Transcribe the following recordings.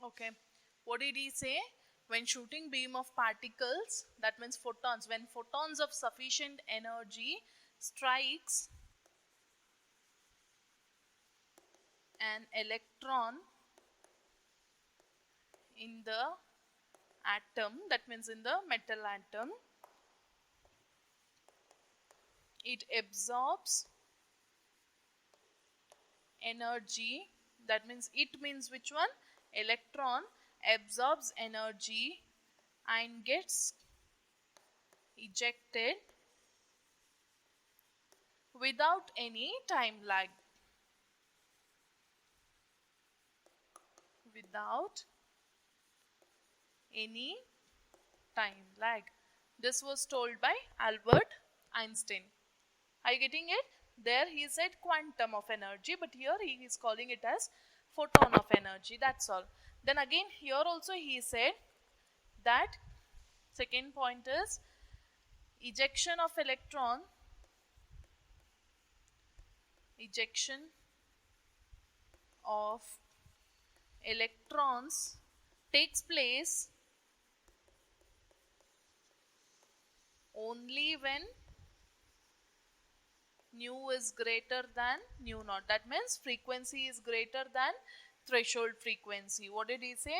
Okay. What did he say? When shooting beam of particles, that means photons, when photons of sufficient energy strikes an electron in the atom, that means in the metal atom, it absorbs energy. That means it means which one? Electron absorbs energy and gets ejected without any time lag. Without any time lag. This was told by Albert Einstein. Are you getting it? There he said quantum of energy, but here he is calling it as photon of energy. That's all. Then again here also he said that second point is ejection of electron. Ejection of electrons takes place only when nu is greater than nu naught. That means frequency is greater than threshold frequency. What did he say?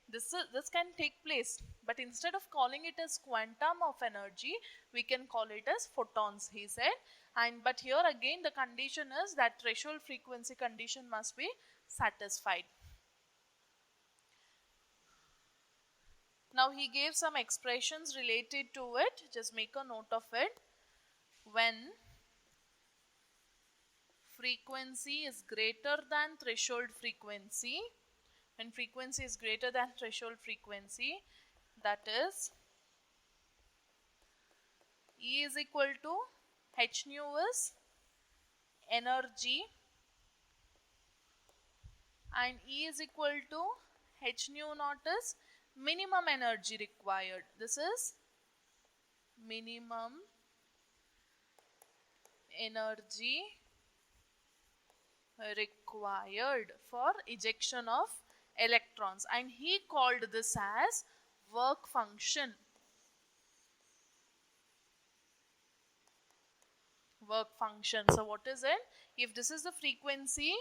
This can take place, but instead of calling it as quantum of energy, we can call it as photons, he said. And but here again the condition is that threshold frequency condition must be satisfied. Now he gave some expressions related to it. Just make a note of it. When frequency is greater than threshold frequency, when frequency is greater than threshold frequency, that is E is equal to h nu is energy and E is equal to h nu naught is minimum energy required. This is minimum energy required for ejection of electrons, and he called this as work function. Work function. So what is it? If this is the frequency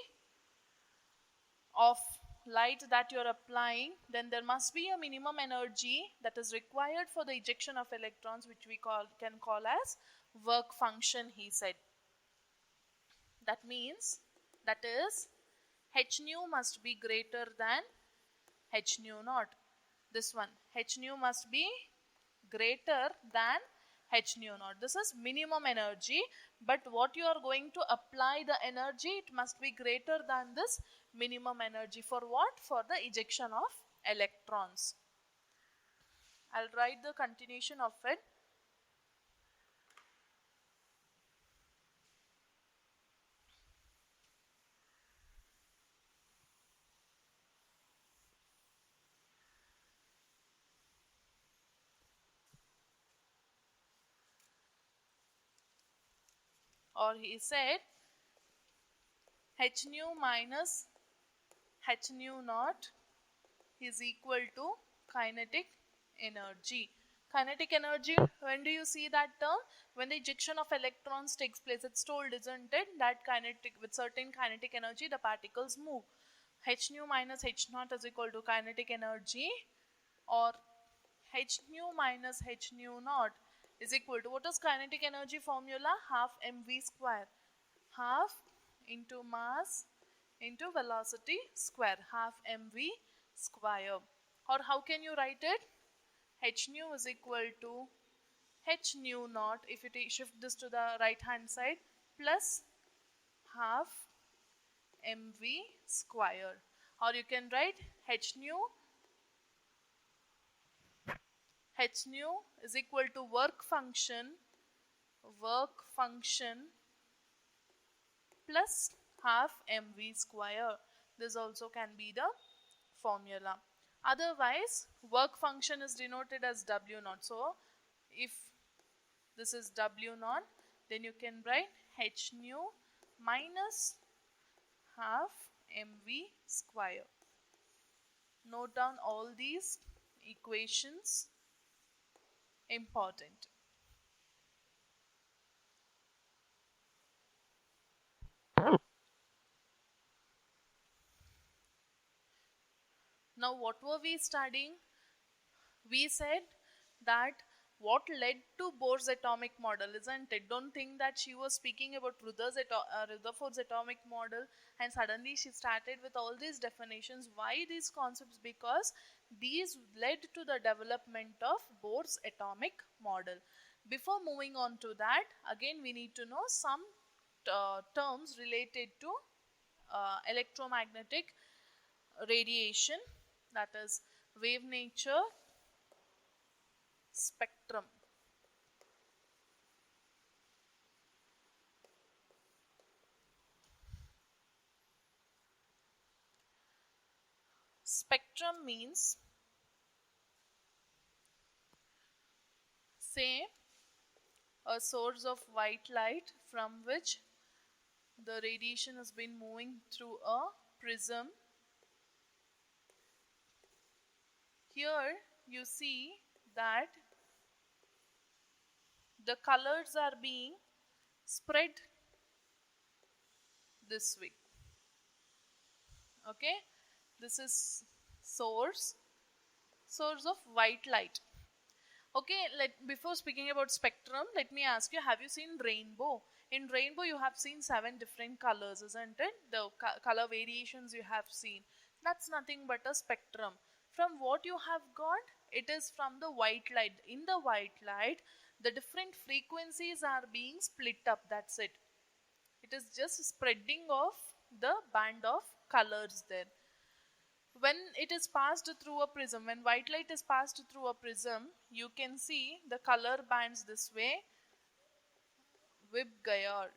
of light that you're applying, then there must be a minimum energy that is required for the ejection of electrons, which we can call as work function, he said. That means that is h nu must be greater than h nu naught. This one, h nu must be greater than h nu naught. This is minimum energy, but what you are going to apply the energy, it must be greater than this minimum energy. For what? For the ejection of electrons. I'll write the continuation of it. Or he said h nu minus h nu naught is equal to kinetic energy. Kinetic energy, when do you see that term? When the ejection of electrons takes place. It's told, isn't it, that kinetic, with certain kinetic energy the particles move. H nu minus h naught is equal to kinetic energy, or h nu minus h nu naught is equal to, what is kinetic energy formula? Half mv square. Half into mass into velocity square. Half mv square. Or how can you write it? H nu is equal to h nu naught, if you shift this to the right hand side, plus half mv square. Or you can write h nu is equal to work function plus half mv square. This also can be the formula. Otherwise, work function is denoted as W naught. So, if this is W naught, then you can write h nu minus half mv square. Note down all these equations, important. Now what were we studying? We said that what led to Bohr's atomic model, isn't it? Don't think that she was speaking about Rutherford's atomic model and suddenly she started with all these definitions. Why these concepts? Because these led to the development of Bohr's atomic model. Before moving on to that, again we need to know some terms related to electromagnetic radiation, that is wave nature, spectrum. Spectrum means, say, a source of white light from which the radiation has been moving through a prism. Here you see that the colors are being spread this way. Okay, this is source of white light. Okay, before speaking about spectrum, let me ask you, have you seen rainbow? In rainbow, you have seen 7 different colors, isn't it? The color variations you have seen. That's nothing but a spectrum. From what you have got, it is from the white light. In the white light, the different frequencies are being split up. That's it. It is just spreading of the band of colors there. When it is passed through a prism, when white light is passed through a prism, you can see the color bands this way. Vibgayar,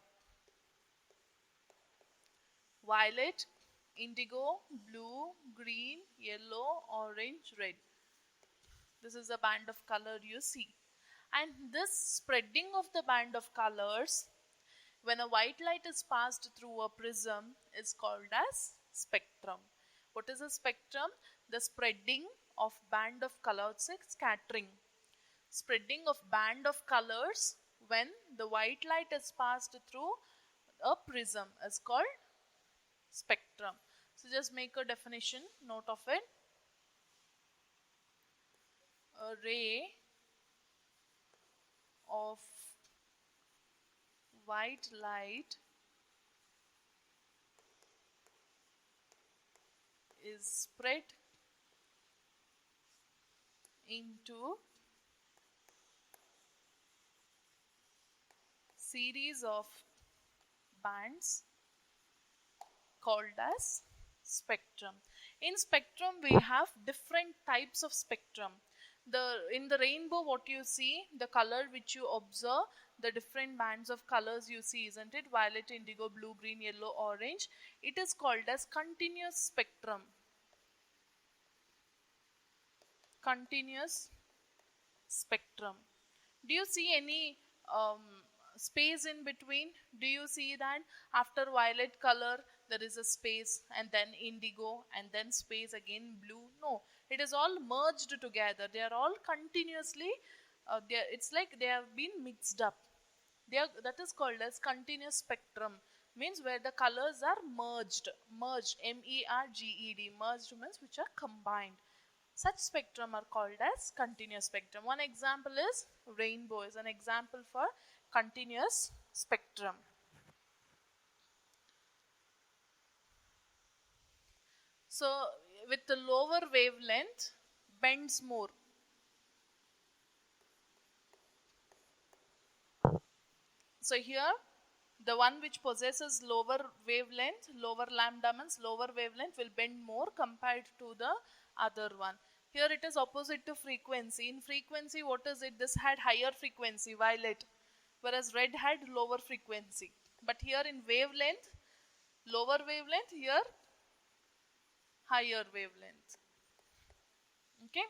violet, indigo, blue, green, yellow, orange, red. This is the band of color you see. And this spreading of the band of colors, when a white light is passed through a prism, is called as spectrum. What is a spectrum? The spreading of band of colors, scattering. Spreading of band of colors when the white light is passed through a prism is called spectrum. So just make a definition, note of it. A ray of white light is spread into series of bands called as spectrum. In spectrum, we have different types of spectrum. In the rainbow, what you see, the color which you observe, the different bands of colors you see, isn't it? Violet, indigo, blue, green, yellow, orange. It is called as continuous spectrum. Continuous spectrum. Do you see any space in between? Do you see that after violet color there is a space, and then indigo, and then space again blue? No, it is all merged together. They are all continuously, it's like they have been mixed up. That is called as continuous spectrum, means where the colors are merged, merged, merged means which are combined. Such spectrum are called as continuous spectrum. One example is rainbow, is an example for continuous spectrum. So with the lower wavelength, bends more. So here the one which possesses lower wavelength, lower lambda means lower wavelength, will bend more compared to the other one. Here it is opposite to frequency. In frequency, what is it? This had higher frequency, violet, whereas red had lower frequency. But here in wavelength, lower wavelength, here higher wavelength. Okay,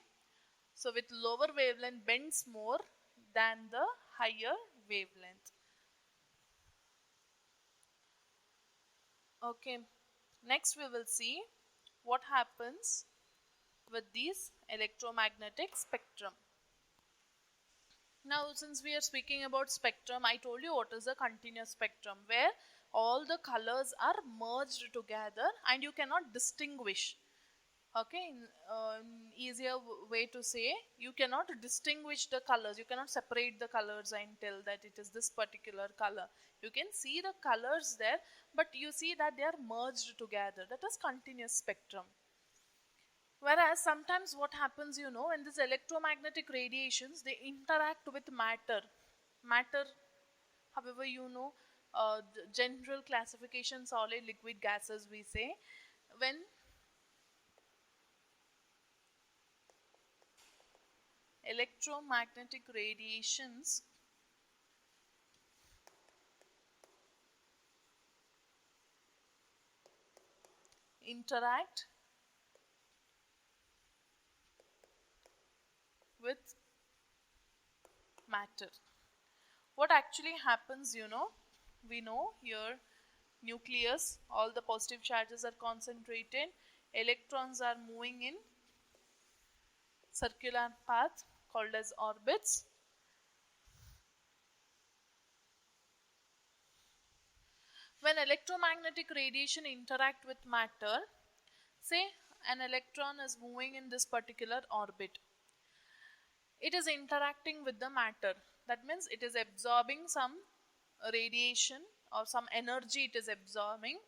so with lower wavelength bends more than the higher wavelength. Okay, next we will see what happens with these electromagnetic spectrum. Now, since we are speaking about spectrum, I told you what is a continuous spectrum, where all the colors are merged together and you cannot distinguish. Okay, easier way to say, you cannot distinguish the colors, you cannot separate the colors and tell that it is this particular color. You can see the colors there, but you see that they are merged together. That is continuous spectrum. Whereas sometimes what happens, you know, in these electromagnetic radiations, they interact with matter. Matter, however, you know, the general classification, solid, liquid, gases, we say. When electromagnetic radiations interact with matter, what actually happens, you know, we know here nucleus, all the positive charges are concentrated, electrons are moving in circular path called as orbits. When electromagnetic radiation interact with matter, say an electron is moving in this particular orbit, it is interacting with the matter. That means it is absorbing some radiation or some energy, it is absorbing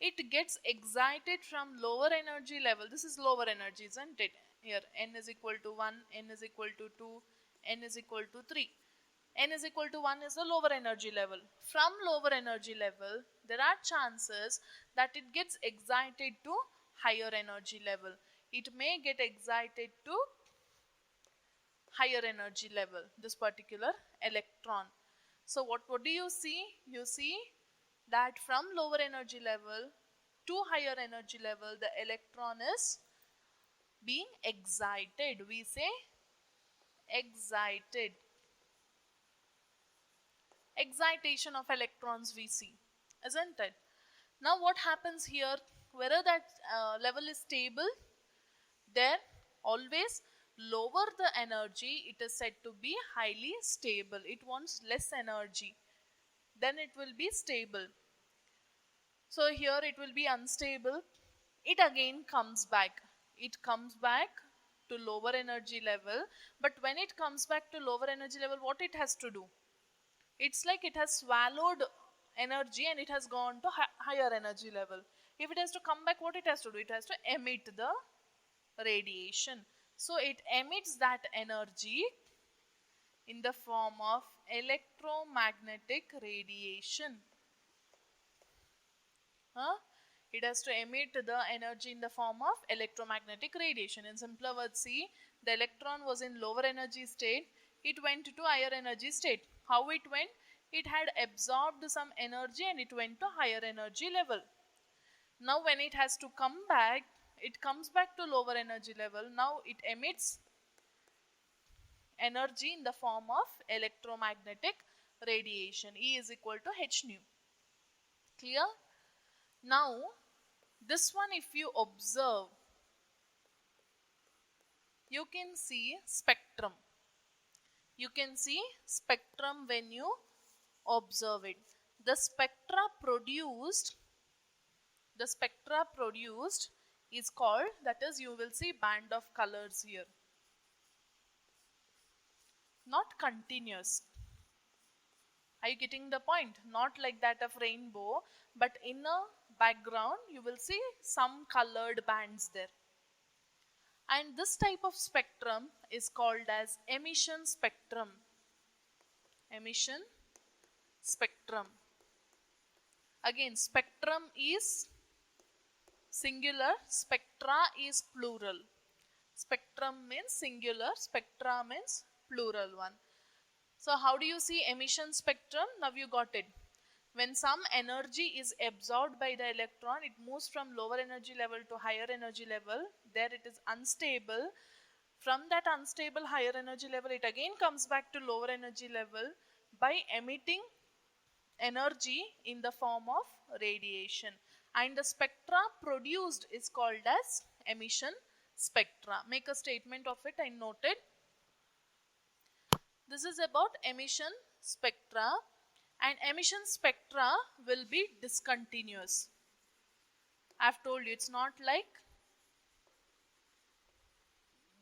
it gets excited from lower energy level. This is lower energy, isn't it? Here n is equal to 1, n is equal to 2, n is equal to 3. N is equal to 1 is the lower energy level. From lower energy level, there are chances that it gets excited to higher energy level. It may get excited to higher energy level, this particular electron. So what do you see? You see that from lower energy level to higher energy level, the electron is being excited. We say excited. Excitation of electrons we see, isn't it? Now what happens here, whether that level is stable, there always lower the energy, it is said to be highly stable. It wants less energy, then it will be stable. So here it will be unstable, it again comes back, to lower energy level. But when it comes back to lower energy level, what it has to do? It's like it has swallowed energy and it has gone to higher energy level. If it has to come back, what it has to do? It has to emit the radiation. So it emits that energy in the form of electromagnetic radiation. It has to emit the energy in the form of electromagnetic radiation. In simpler words, see, the electron was in lower energy state, it went to higher energy state. How it went? It had absorbed some energy and it went to higher energy level. Now when it has to come back, it comes back to lower energy level. Now it emits energy in the form of electromagnetic radiation. E is equal to h nu. Clear? Now this one, if you observe, you can see spectrum. You can see spectrum when you observe it. The spectra produced is called, that is, you will see band of colors here. Not continuous. Are you getting the point? Not like that of rainbow, but in a background you will see some colored bands there. And this type of spectrum is called as emission spectrum. Emission spectrum. Again, spectrum is singular, spectra is plural. Spectrum means singular, spectra means plural one. So how do you see emission spectrum? Now you got it. When some energy is absorbed by the electron, it moves from lower energy level to higher energy level. There it is unstable. From that unstable higher energy level, it again comes back to lower energy level by emitting energy in the form of radiation. and the spectra produced is called as emission spectra. Make a statement of it and note it. This is about emission spectra, and emission spectra will be discontinuous. I've told you it's not like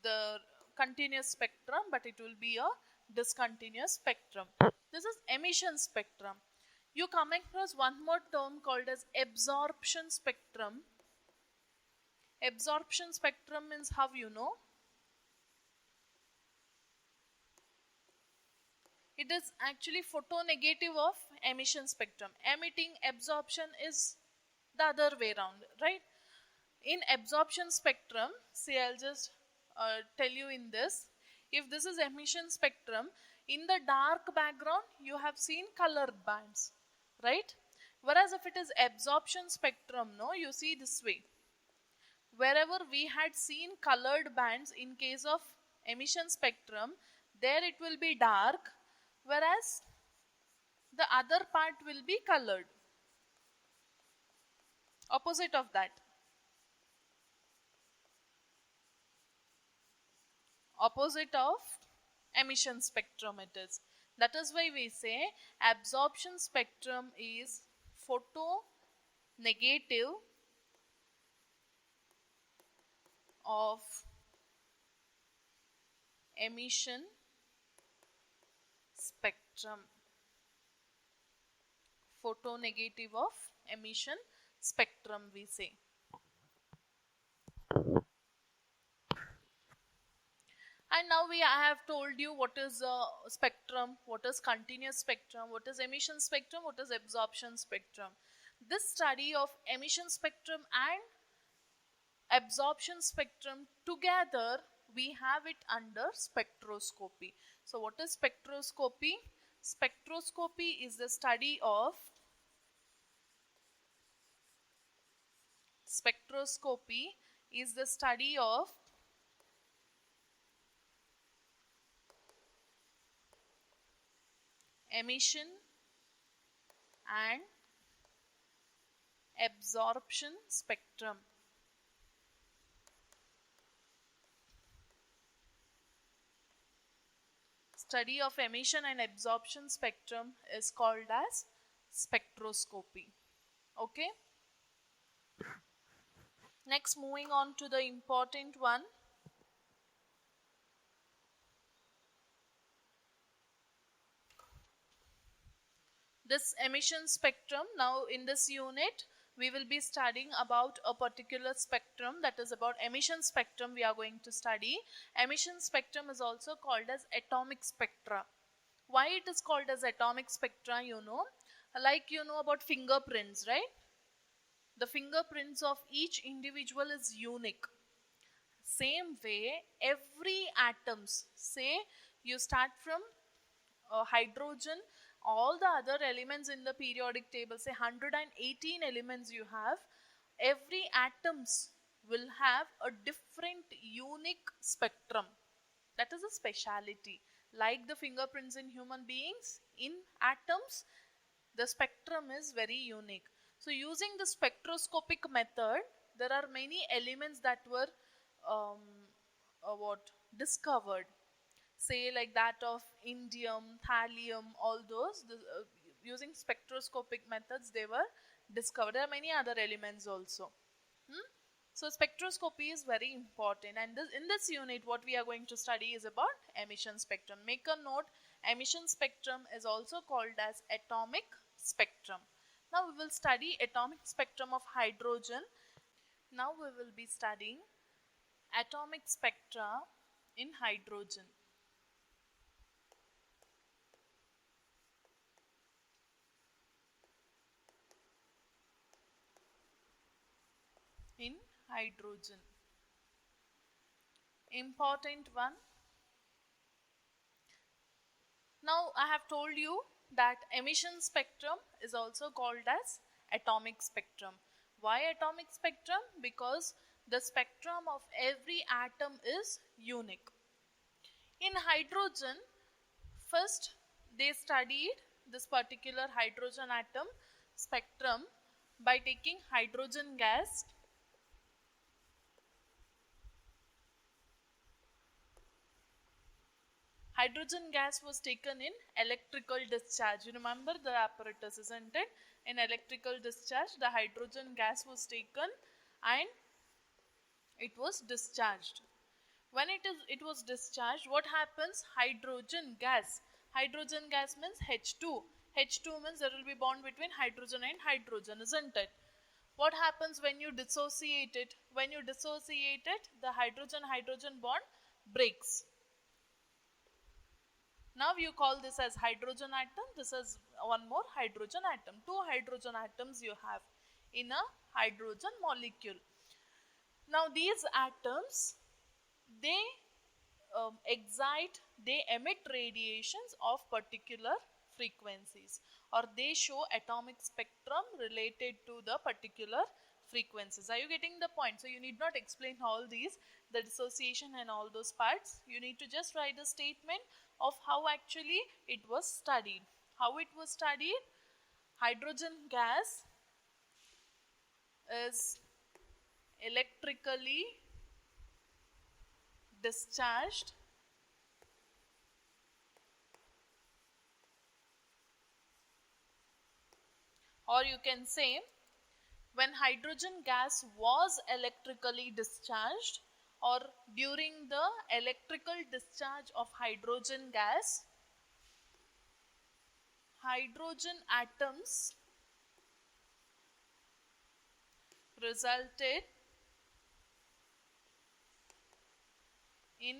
the continuous spectrum, but it will be a discontinuous spectrum. This is emission spectrum. You come across one more term called as absorption spectrum. Absorption spectrum means, how you know? It is actually photonegative of emission spectrum. Emitting, absorption is the other way around, right? In absorption spectrum, see, I'll just tell you in this. If this is emission spectrum, in the dark background, you have seen colored bands, right? Whereas if it is absorption spectrum, no, you see this way. Wherever we had seen colored bands in case of emission spectrum, there it will be dark, whereas the other part will be colored. Opposite of that. Opposite of emission spectrum it is. That is why we say absorption spectrum is photonegative of emission spectrum. Photonegative of emission spectrum, we say. And now I have told you what is spectrum, what is continuous spectrum, what is emission spectrum, what is absorption spectrum. This study of emission spectrum and absorption spectrum together, we have it under spectroscopy. So what is spectroscopy? Spectroscopy is the study of emission and absorption spectrum. Study of emission and absorption spectrum is called as spectroscopy. Okay. Next, moving on to the important one. This emission spectrum, now in this unit, we will be studying about a particular spectrum, that is about emission spectrum we are going to study. Emission spectrum is also called as atomic spectra. Why it is called as atomic spectra, you know? Like you know about fingerprints, right? The fingerprints of each individual is unique. Same way, every atoms, say you start from hydrogen, all the other elements in the periodic table, say 118 elements you have, every atoms will have a different unique spectrum. That is a speciality. Like the fingerprints in human beings, in atoms, the spectrum is very unique. So using the spectroscopic method, there are many elements that were discovered. Say like that of indium, thallium, all those, using spectroscopic methods they were discovered. There are many other elements also. So spectroscopy is very important, and in this unit what we are going to study is about emission spectrum. Make a note, emission spectrum is also called as atomic spectrum. Now we will study atomic spectrum of hydrogen. Now we will be studying atomic spectra in hydrogen. In hydrogen. Important one. Now I have told you that emission spectrum is also called as atomic spectrum. Why atomic spectrum? Because the spectrum of every atom is unique. In hydrogen, first they studied this particular hydrogen atom spectrum by taking hydrogen gas was taken in electrical discharge. You remember the apparatus, isn't it? In electrical discharge, the hydrogen gas was taken and it was discharged. When it was discharged, what happens? Hydrogen gas. Hydrogen gas means H2. H2 means there will be bond between hydrogen and hydrogen, isn't it? What happens when you dissociate it? When you dissociate it, the hydrogen-hydrogen bond breaks. Now you call this as hydrogen atom. This is one more hydrogen atom. Two hydrogen atoms you have in a hydrogen molecule. Now these atoms, they they emit radiations of particular frequencies, or they show atomic spectrum related to the particular frequencies. Are you getting the point? So you need not explain all these, the dissociation and all those parts. You need to just write a statement of how actually it was studied. How it was studied? Hydrogen gas is electrically discharged or you can say when hydrogen gas was electrically discharged or during the electrical discharge of hydrogen gas, hydrogen atoms resulted in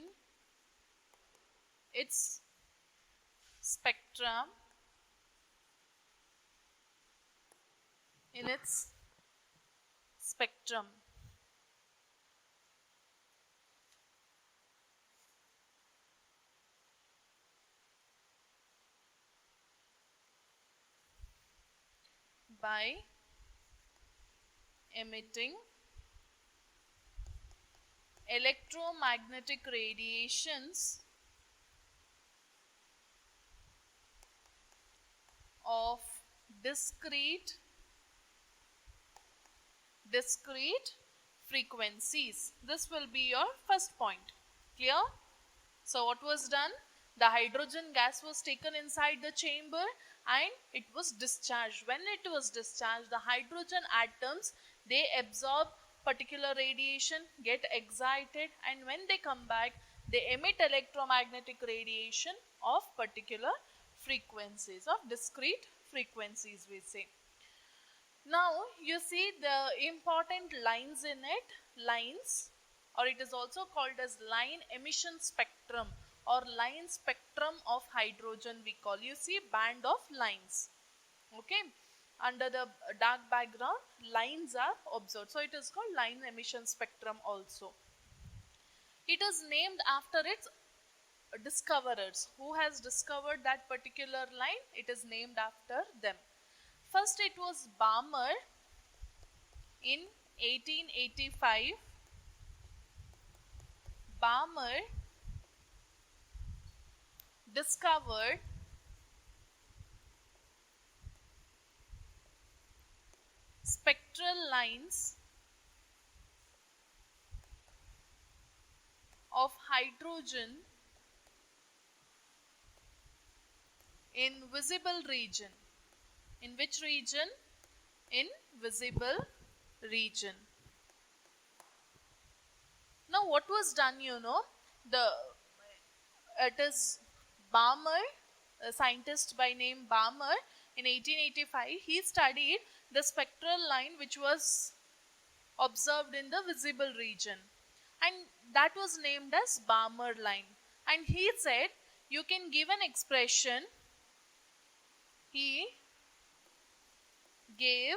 its spectrum by emitting electromagnetic radiations of discrete frequencies. This will be your first point. Clear? So what was done? The hydrogen gas was taken inside the chamber and it was discharged. When it was discharged, the hydrogen atoms, they absorb particular radiation, get excited, and when they come back, they emit electromagnetic radiation of particular frequencies, of discrete frequencies we say. Now you see the important lines in it, lines, or it is also called as line emission spectrum or line spectrum of hydrogen we call. You see band of lines, okay, under the dark background lines are observed, so it is called line emission spectrum also. It is named after its discoverers. Who has discovered that particular line? It is named after them. First it was Balmer in 1885. Balmer discovered spectral lines of hydrogen in visible region. In which region? In visible region. Now what was done, it is Balmer, a scientist by name Balmer, in 1885, he studied the spectral line which was observed in the visible region, and that was named as Balmer line. And he said you can give an expression. He gave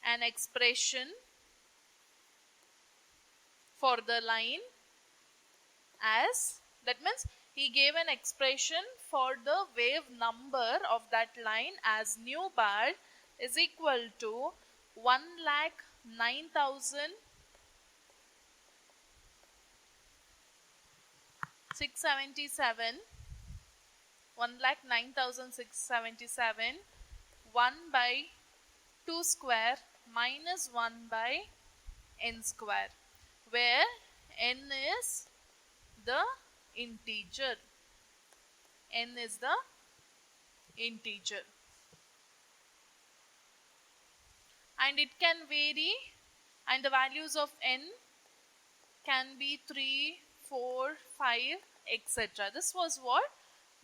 an expression for the line as, that means he gave an expression for the wave number of that line as nu bar is equal to 1,09,677 1,09,677 1 by 2 square minus 1 by n square, where n is the integer. N is the integer. And it can vary, and the values of n can be 3, 4, 5, etc. This was what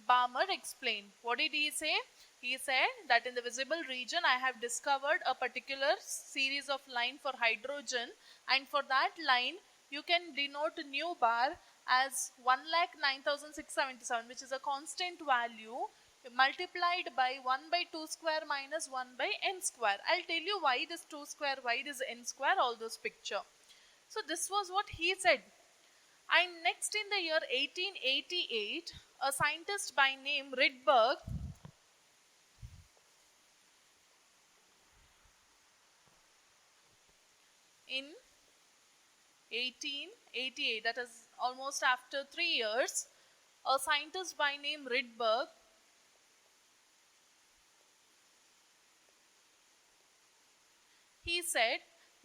Balmer explained. What did he say? He said that in the visible region I have discovered a particular series of line for hydrogen, and for that line you can denote nu bar as 1,09,677, which is a constant value multiplied by 1 by 2 square minus 1 by n square. I'll tell you why this 2 square, why this n square, all those picture. So this was what he said. And next, in the year 1888, a scientist by name Rydberg in 1888, that is almost after 3 years, a scientist by name Rydberg he said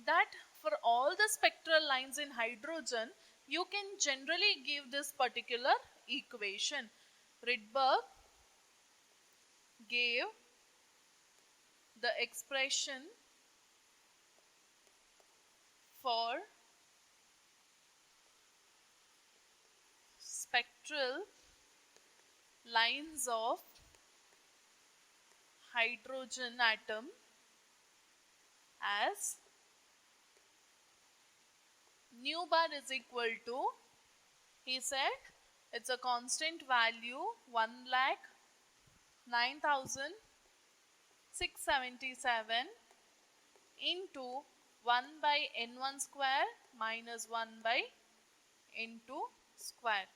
that for all the spectral lines in hydrogen, you can generally give this particular equation. Rydberg gave the expression for spectral lines of hydrogen atom as nu bar is equal to, he said, it's a constant value 1,09,677 into 1 by n1 square minus 1 by n2 square.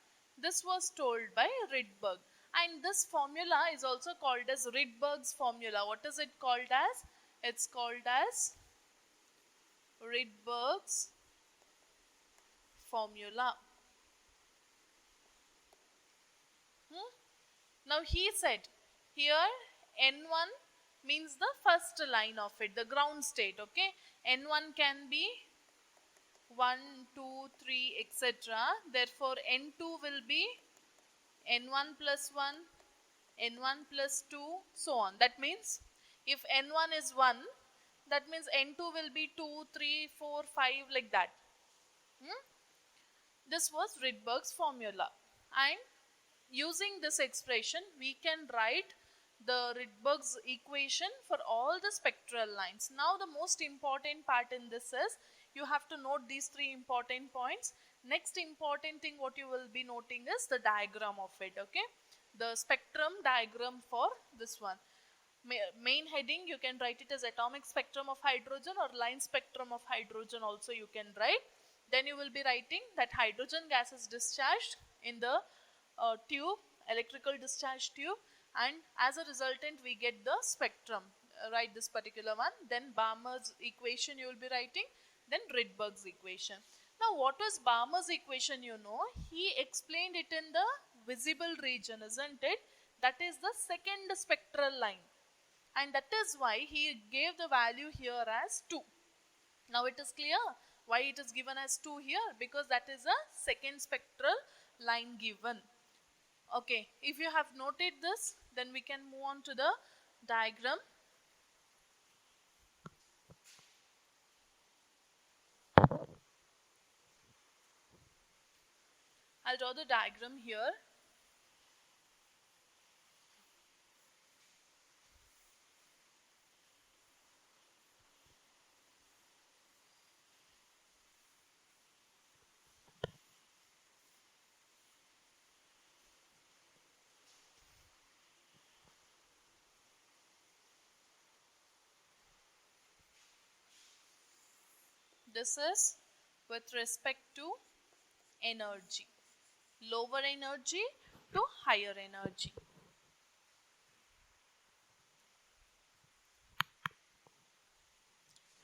This was told by Rydberg, and this formula is also called as Rydberg's formula. What is it called as? It's called as Rydberg's formula. Now he said here n1 means the first line of it, the ground state. Okay, n1 can be 1, 2, 3, etc. Therefore n2 will be n1 plus 1, n1 plus 2, so on. That means if n1 is 1, that means n2 will be 2, 3, 4, 5, like that. This was Rydberg's formula, and using this expression we can write the Rydberg's equation for all the spectral lines. Now the most important part in this is you have to note these 3 important points. Next important thing what you will be noting is the diagram of it. Okay, the spectrum diagram for this one. Main heading you can write it as atomic spectrum of hydrogen, or line spectrum of hydrogen also you can write. Then you will be writing that hydrogen gas is discharged in the tube, electrical discharge tube, and as a resultant we get the spectrum. Write this particular one. Then Balmer's equation you will be writing, then Rydberg's equation. Now what was Balmer's equation? You know, he explained it in the visible region, isn't it? That is the second spectral line, and that is why he gave the value here as 2. Now it is clear why it is given as 2 here, because that is a second spectral line given. Okay, if you have noted this, then we can move on to the diagram. I'll draw the diagram here. This is with respect to energy, lower energy to higher energy.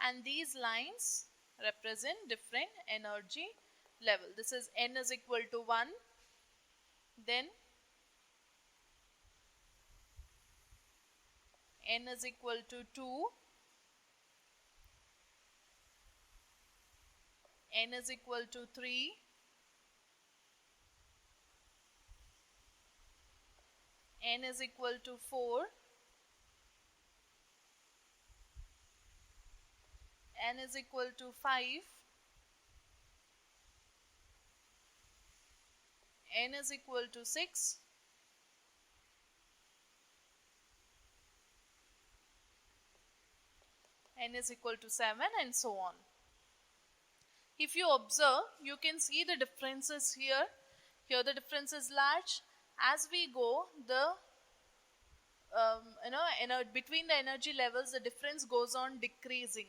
And these lines represent different energy level. This is n is equal to 1, then n is equal to 2, n is equal to 3, n is equal to 4, n is equal to 5, n is equal to 6, n is equal to 7, and so on. If you observe, you can see the differences here. Here the difference is large. As we go, the between the energy levels, the difference goes on decreasing.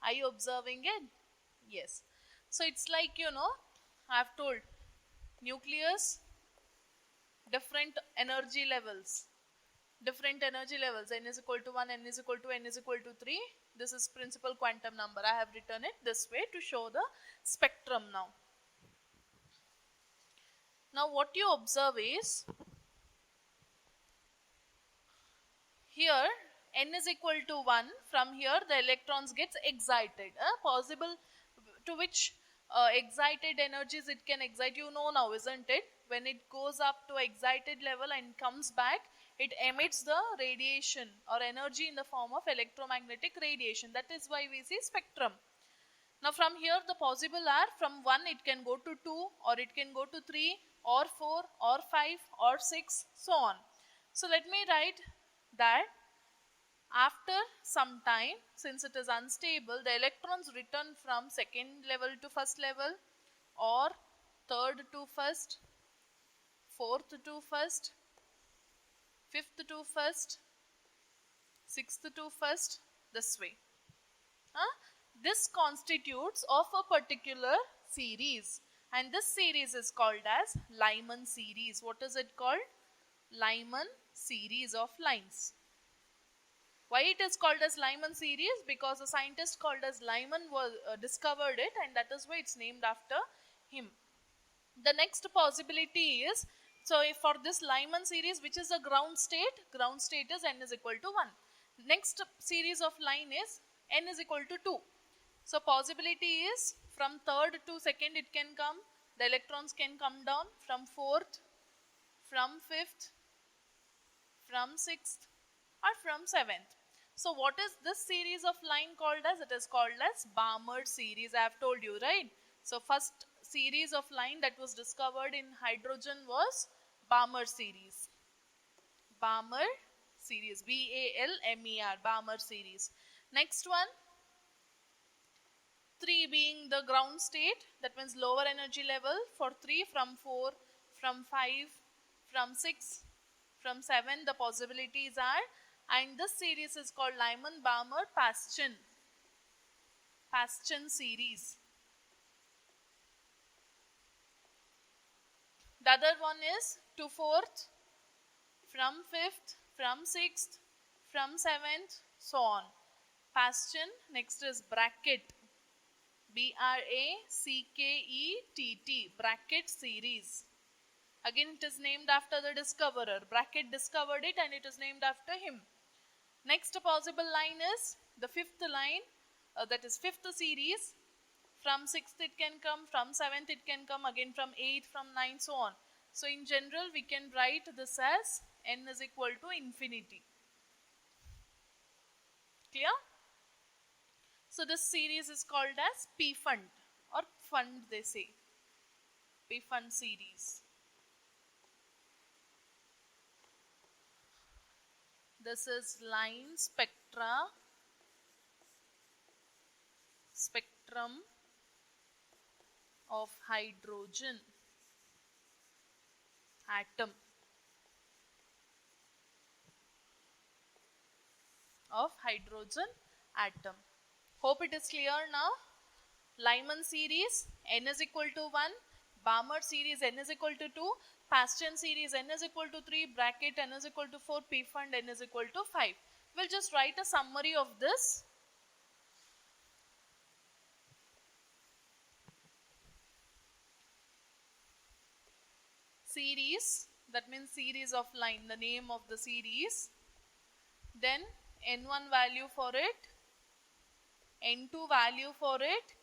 Are you observing it? Yes. So it's like, I've told nucleus, different energy levels. Different energy levels. N is equal to 1, n is equal to, n is equal to 3. This is principal quantum number. I have written it this way to show the spectrum now. Now what you observe is, here n is equal to 1, from here the electrons gets excited. Possible to which excited energies it can excite, you know now, isn't it? When it goes up to excited level and comes back, it emits the radiation or energy in the form of electromagnetic radiation. That is why we see spectrum. Now from here the possible are, from 1 it can go to 2, or it can go to 3 or 4 or 5 or 6, so on. So let me write that after some time, since it is unstable, the electrons return from second level to first level, or third to first, fourth to first, fifth to first, sixth to first, this way. This constitutes of a particular series, and this series is called as Lyman series. What is it called? Lyman series of lines. Why it is called as Lyman series? Because a scientist called as Lyman was discovered it, and that is why it's named after him. The next possibility is, so if for this Lyman series, which is a ground state is n is equal to 1. Next series of line is n is equal to 2. So possibility is, from third to second it can come, the electrons can come down, from fourth, from fifth, from sixth, or from seventh. So what is this series of line called as? It is called as Balmer series. I have told you, right? So first series of line that was discovered in hydrogen was Balmer series. Balmer series, B-A-L-M-E-R, Balmer series. Next one, 3 being the ground state, that means lower energy level. For 3, from 4, from 5, from 6, from 7, the possibilities are, and this series is called Lyman-Balmer-Paschen series. The other one is to 4th, from 5th, from 6th, from 7th, so on. Paschen. Next is bracket, B-R-A-C-K-E-T-T, bracket series. Again, it is named after the discoverer. Bracket discovered it and it is named after him. Next possible line is the 5th line, that is 5th series. From 6th it can come, from 7th it can come, again from 8th, from 9th, so on. So in general, we can write this as n is equal to infinity. Clear? So this series is called as P-Fund, or fund they say. P-Fund series. This is line spectrum of hydrogen atom. Hope it is clear now. Lyman series, n is equal to 1. Balmer series, n is equal to 2. Paschen series, n is equal to 3. Bracket, n is equal to 4. P-Fund, n is equal to 5. We'll just write a summary of this. Series, that means series of line, the name of the series. Then n1 value for it, n2 value for it.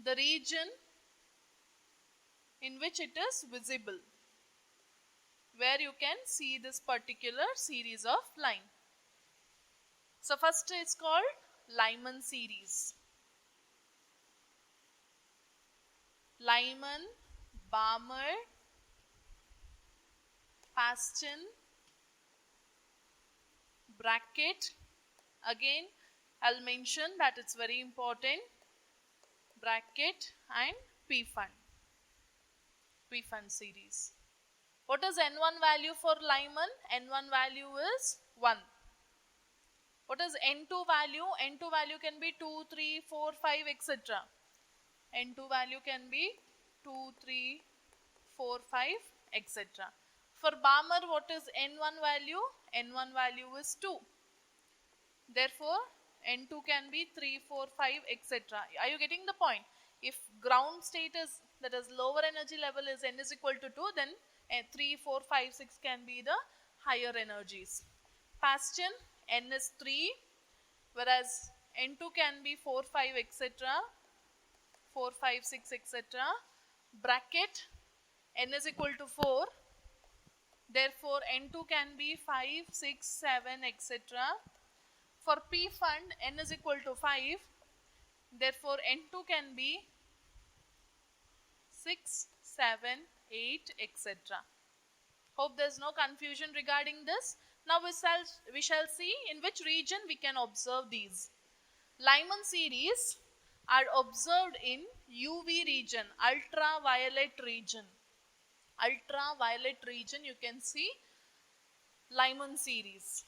the region in which it is visible, where you can see this particular series of line. So first is called Lyman series. Lyman, Balmer, Paschen, Brackett. Again, I'll mention that it's very important. Brackett and Pfund series. What is N1 value for Lyman? N1 value is 1. What is N2 value? N2 value can be 2, 3, 4, 5, etc. N2 value can be 2, 3, 4, 5, etc. For Balmer, what is N1 value? N1 value is 2. Therefore, N2 can be 3, 4, 5, etc. Are you getting the point? If ground state is, that is lower energy level is N is equal to 2, then 3, 4, 5, 6 can be the higher energies. Paschen, N is 3, whereas N2 can be 4, 5, etc. 4, 5, 6, etc. Brackett, N is equal to 4. Therefore, N2 can be 5, 6, 7, etc. For Pfund, N is equal to 5. Therefore, N2 can be 6, 7, 8, etc. Hope there is no confusion regarding this. Now we shall see in which region we can observe these. Lyman series are observed in UV region, ultraviolet region. Ultraviolet region, you can see Lyman series.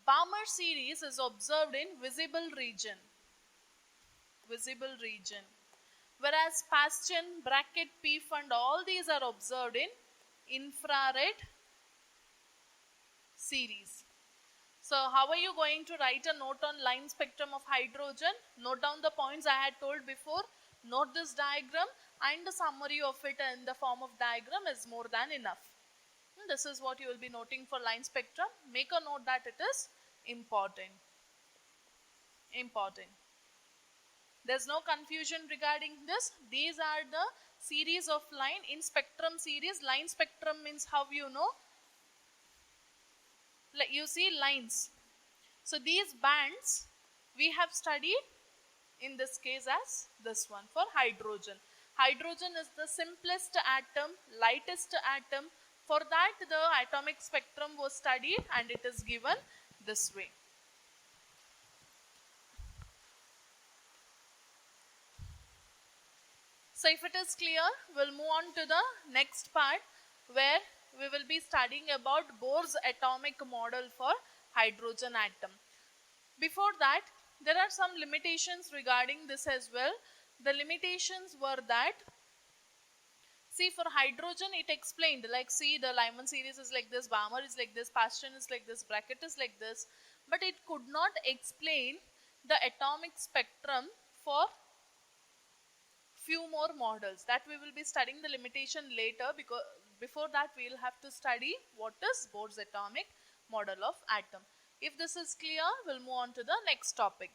Balmer series is observed in visible region. Visible region. Whereas Paschen, Brackett, Pfund, all these are observed in infrared series. So how are you going to write a note on line spectrum of hydrogen? Note down the points I had told before. Note this diagram, and the summary of it in the form of diagram is more than enough. And this is what you will be noting for line spectrum. Make a note that it is important. Important. There's no confusion regarding this. These are the series of line in spectrum series. Line spectrum means, how you know? Like you see lines. So these bands we have studied in this case as this one for hydrogen. Hydrogen is the simplest atom, lightest atom. For that, the atomic spectrum was studied and it is given this way. So if it is clear, we'll move on to the next part where we will be studying about Bohr's atomic model for hydrogen atom. Before that, there are some limitations regarding this as well. The limitations were that, see, for hydrogen it explained, like see, the Lyman series is like this, Balmer is like this, Paschen is like this, Brackett is like this, but it could not explain the atomic spectrum for few more models. That we will be studying the limitation later, because before that we will have to study what is Bohr's atomic model of atom. If this is clear, we'll move on to the next topic.